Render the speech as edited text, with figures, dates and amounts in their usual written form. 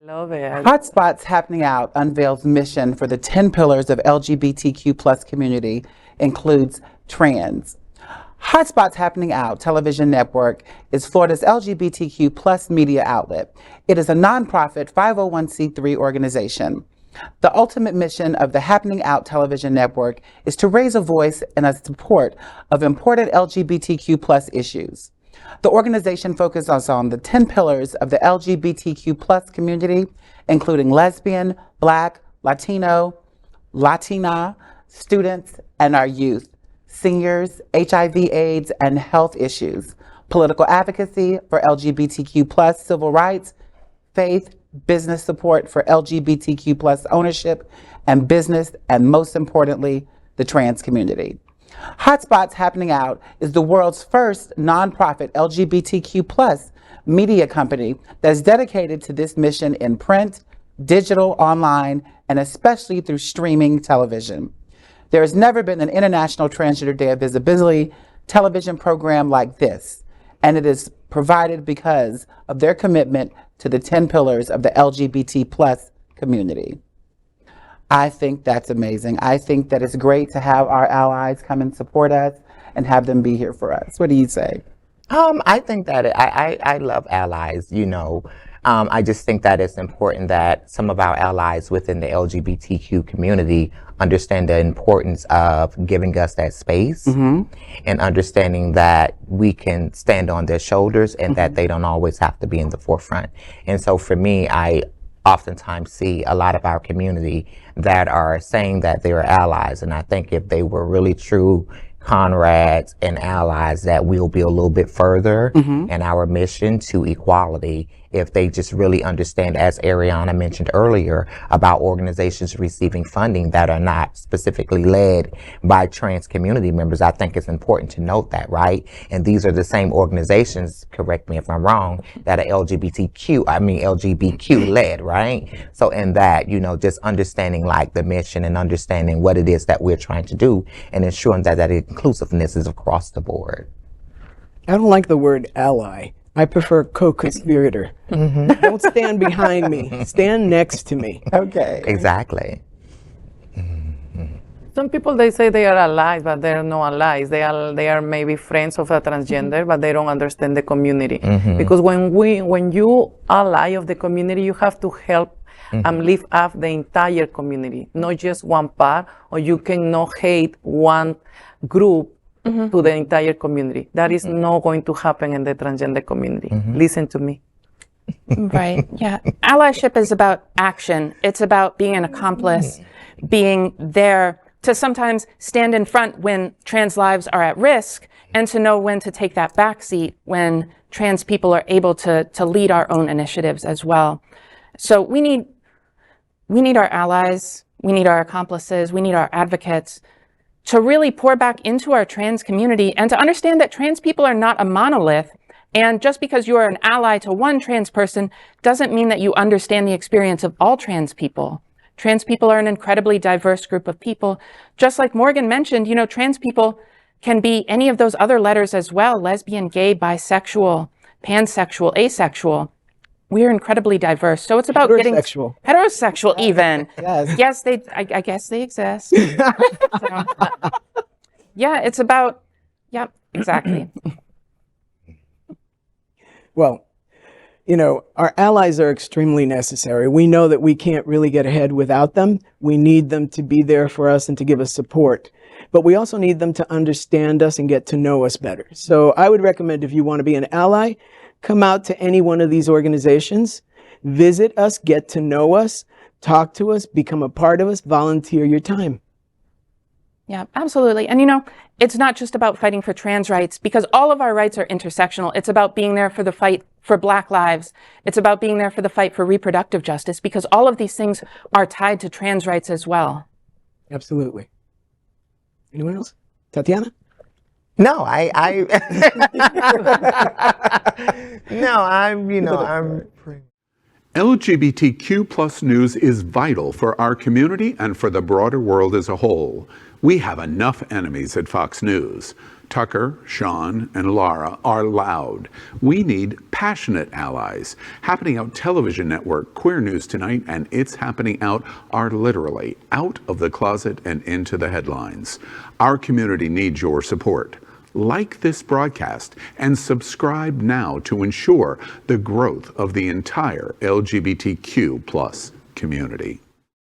Love it. Hotspots Happening Out unveils mission for the 10 pillars of LGBTQ plus community, includes trans. Hotspots Happening Out television network is Florida's LGBTQ plus media outlet. It is a nonprofit 501c3 organization. The ultimate mission of the Happening Out television network is to raise a voice and a support of important LGBTQ plus issues. The organization focuses on the 10 pillars of the LGBTQ plus community, including lesbian, Black, Latino, Latina, students, and our youth, seniors, HIV/AIDS and health issues, political advocacy for LGBTQ plus civil rights, faith, business support for LGBTQ plus ownership and business, and most importantly, the trans community. Hotspots Happening Out is the world's first nonprofit LGBTQ plus media company that's dedicated to this mission in print, digital, online, and especially through streaming television. There has never been an International Transgender Day of Visibility television program like this, and it is provided because of their commitment to the 10 pillars of the LGBT plus community. I think that's amazing. I think that it's great to have our allies come and support us and have them be here for us. What do you say? I think that I love allies, you know. I just think that it's important that some of our allies within the LGBTQ community understand the importance of giving us that space and understanding that we can stand on their shoulders and that they don't always have to be in the forefront. And so for me, I oftentimes see a lot of our community that are saying that they're allies. And I think if they were really true comrades and allies, that we'll be a little bit further in our mission to equality if they just really understand, as Ariana mentioned earlier, about organizations receiving funding that are not specifically led by trans community members. I think it's important to note that, right? And these are the same organizations, correct me if I'm wrong, that are LGBTQ led, right? So in that, you know, just understanding like the mission and understanding what it is that we're trying to do and ensuring that that inclusiveness is across the board. I don't like the word ally. I prefer co-conspirator. Don't stand behind me. Stand next to me. Okay. Exactly. Some people, they say they are allies, but they're no allies. They are maybe friends of a transgender, but they don't understand the community. Because when you ally of the community, you have to help lift up the entire community, not just one part, or you cannot hate one group to the entire community. That is not going to happen in the transgender community. Listen to me. Right, yeah. Allyship is about action. It's about being an accomplice, being there to sometimes stand in front when trans lives are at risk, and to know when to take that back seat when trans people are able to lead our own initiatives as well. So we need our allies, we need our accomplices, we need our advocates to really pour back into our trans community and to understand that trans people are not a monolith. And just because you are an ally to one trans person doesn't mean that you understand the experience of all trans people. Trans people are an incredibly diverse group of people. Just like Morgan mentioned, you know, trans people can be any of those other letters as well: lesbian, gay, bisexual, pansexual, asexual. We are incredibly diverse. So it's about getting heterosexual even. Yes, I guess they exist. So, yeah, it's about, yep, exactly. Well, you know, our allies are extremely necessary. We know that we can't really get ahead without them. We need them to be there for us and to give us support. But we also need them to understand us and get to know us better. So I would recommend, if you want to be an ally, come out to any one of these organizations, visit us, get to know us, talk to us, become a part of us, volunteer your time. Yeah, absolutely. And you know, it's not just about fighting for trans rights, because all of our rights are intersectional. It's about being there for the fight for Black lives. It's about being there for the fight for reproductive justice, because all of these things are tied to trans rights as well. Absolutely. Anyone else? Tatiana? No, I'm LGBTQ plus news is vital for our community and for the broader world as a whole. We have enough enemies at Fox News. Tucker, Sean, and Laura are loud. We need passionate allies. Happening Out Television Network, Queer News Tonight, and It's Happening Out are literally out of the closet and into the headlines. Our community needs your support. Like this broadcast and subscribe now to ensure the growth of the entire LGBTQ+ community.